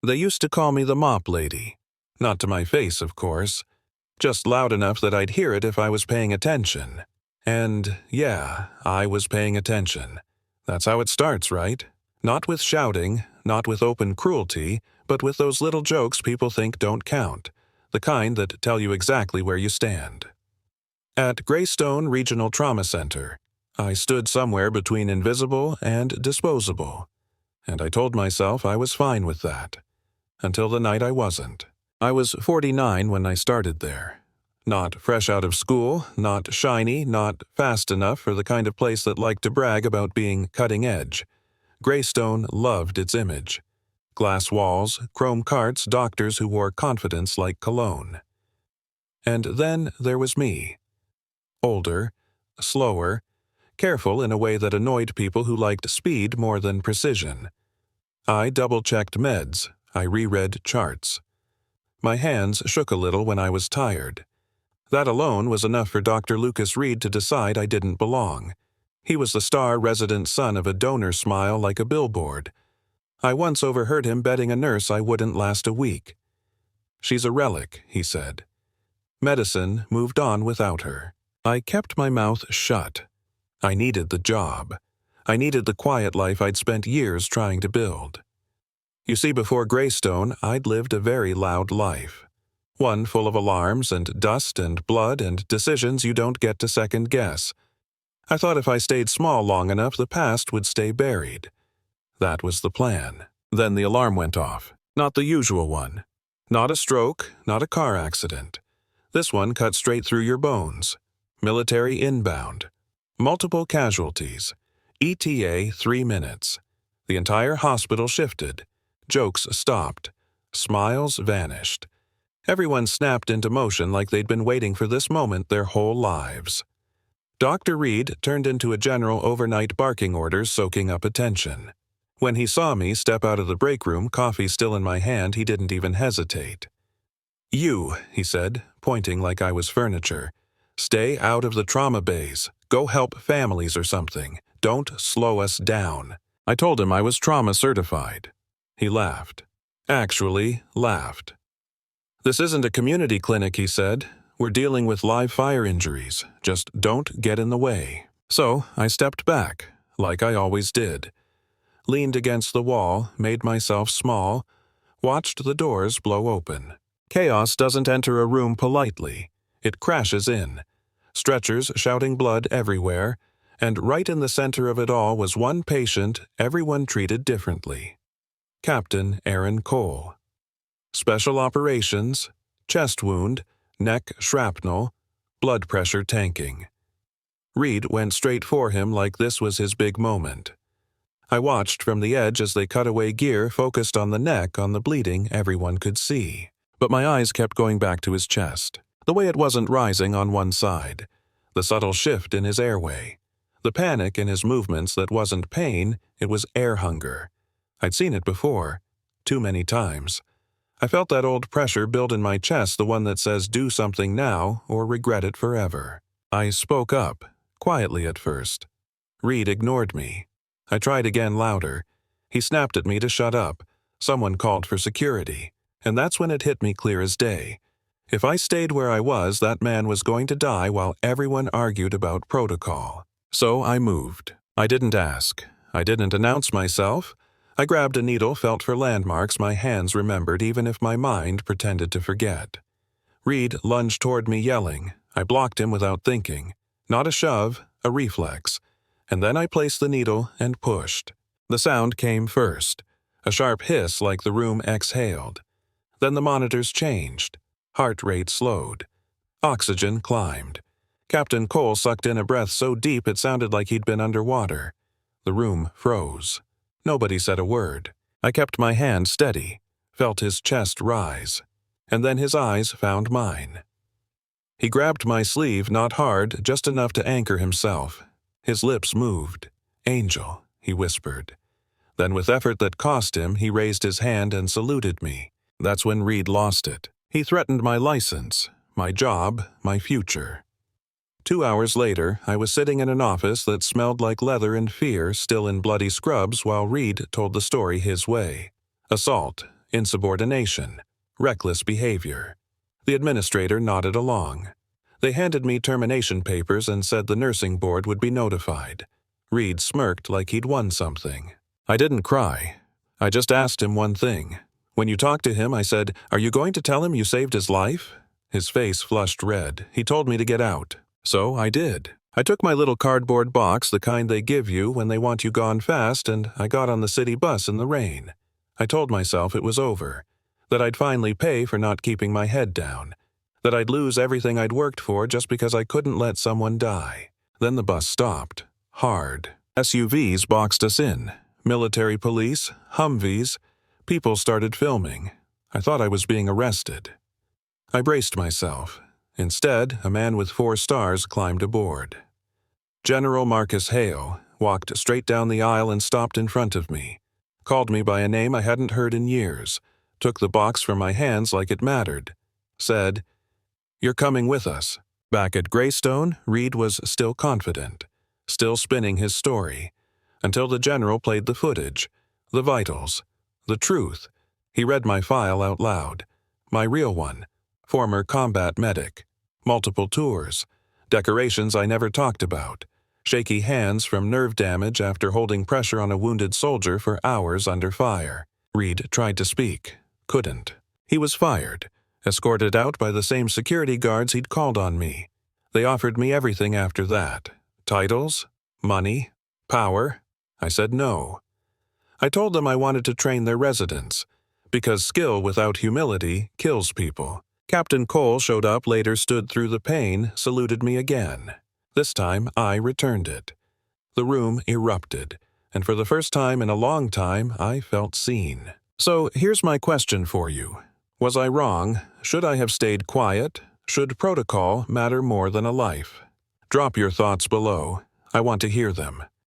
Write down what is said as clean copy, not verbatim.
They used to call me the mop lady. Not to my face, of course. Just loud enough that I'd hear it if I was paying attention. And, yeah, I was paying attention. That's how it starts, right? Not with shouting, not with open cruelty, but with those little jokes people think don't count. The kind that tell you exactly where you stand. At Greystone Regional Trauma Center, I stood somewhere between invisible and disposable. And I told myself I was fine with that. Until the night I wasn't. I was 49 when I started there. Not fresh out of school, not shiny, not fast enough for the kind of place that liked to brag about being cutting edge. Greystone loved its image. Glass walls, chrome carts, doctors who wore confidence like cologne. And then there was me. Older, slower, careful in a way that annoyed people who liked speed more than precision. I double-checked meds. I reread charts. My hands shook a little when I was tired. That alone was enough for Dr. Lucas Reed to decide I didn't belong. He was the star resident son of a donor smile like a billboard. I once overheard him betting a nurse I wouldn't last a week. "She's a relic," he said. Medicine moved on without her. I kept my mouth shut. I needed the job. I needed the quiet life I'd spent years trying to build. You see, before Greystone, I'd lived a very loud life. One full of alarms and dust and blood and decisions you don't get to second guess. I thought if I stayed small long enough, the past would stay buried. That was the plan. Then the alarm went off. Not the usual one. Not a stroke, not a car accident. This one cut straight through your bones. Military inbound. Multiple casualties. ETA 3 minutes. The entire hospital shifted. Jokes stopped. Smiles vanished. Everyone snapped into motion like they'd been waiting for this moment their whole lives. Dr. Reed turned into a general overnight barking orders soaking up attention. When he saw me step out of the break room, coffee still in my hand, he didn't even hesitate. "You," he said, pointing like I was furniture. "Stay out of the trauma bays. Go help families or something. Don't slow us down." I told him I was trauma certified. He laughed. Actually, laughed. "This isn't a community clinic," he said. "We're dealing with live fire injuries. Just don't get in the way." So I stepped back, like I always did. Leaned against the wall, made myself small, watched the doors blow open. Chaos doesn't enter a room politely. It crashes in. Stretchers shouting blood everywhere, and right in the center of it all was one patient everyone treated differently. Captain Aaron Cole. Special operations, chest wound, neck shrapnel, blood pressure tanking. Reed went straight for him like this was his big moment. I watched from the edge as they cut away gear focused on the neck on the bleeding everyone could see. But my eyes kept going back to his chest, the way it wasn't rising on one side, the subtle shift in his airway, the panic in his movements that wasn't pain, it was air hunger. I'd seen it before, too many times. I felt that old pressure build in my chest, the one that says do something now or regret it forever. I spoke up, quietly at first. Reed ignored me. I tried again louder. He snapped at me to shut up. Someone called for security. And that's when it hit me clear as day. If I stayed where I was, that man was going to die while everyone argued about protocol. So I moved. I didn't ask. I didn't announce myself. I grabbed a needle, felt for landmarks my hands remembered even if my mind pretended to forget. Reed lunged toward me yelling. I blocked him without thinking. Not a shove, a reflex. And then I placed the needle and pushed. The sound came first. A sharp hiss like the room exhaled. Then the monitors changed. Heart rate slowed. Oxygen climbed. Captain Cole sucked in a breath so deep it sounded like he'd been underwater. The room froze. Nobody said a word. I kept my hand steady, felt his chest rise, and then his eyes found mine. He grabbed my sleeve, not hard, just enough to anchor himself. His lips moved. "Angel," he whispered. Then with effort that cost him, he raised his hand and saluted me. That's when Reed lost it. He threatened my license, my job, my future. 2 hours later, I was sitting in an office that smelled like leather and fear, still in bloody scrubs, while Reed told the story his way. Assault, insubordination, reckless behavior. The administrator nodded along. They handed me termination papers and said the nursing board would be notified. Reed smirked like he'd won something. I didn't cry. I just asked him one thing. When you talked to him, I said, "Are you going to tell him you saved his life?" His face flushed red. He told me to get out. So I did. I took my little cardboard box, the kind they give you when they want you gone fast, and I got on the city bus in the rain. I told myself it was over, that I'd finally pay for not keeping my head down, that I'd lose everything I'd worked for just because I couldn't let someone die. Then the bus stopped. Hard. SUVs boxed us in. Military police, Humvees. People started filming. I thought I was being arrested. I braced myself. Instead, a man with 4 stars climbed aboard. General Marcus Hale walked straight down the aisle and stopped in front of me, called me by a name I hadn't heard in years, took the box from my hands like it mattered, said, "You're coming with us." Back at Greystone, Reed was still confident, still spinning his story, until the general played the footage, the vitals, the truth. He read my file out loud, my real one, former combat medic, multiple tours, decorations I never talked about, shaky hands from nerve damage after holding pressure on a wounded soldier for hours under fire. Reed tried to speak, couldn't. He was fired, escorted out by the same security guards he'd called on me. They offered me everything after that. Titles, money, power. I said no. I told them I wanted to train their residents, because skill without humility kills people. Captain Cole showed up later, stood through the pain, saluted me again. This time, I returned it. The room erupted, and for the first time in a long time, I felt seen. So here's my question for you. Was I wrong? Should I have stayed quiet? Should protocol matter more than a life? Drop your thoughts below. I want to hear them.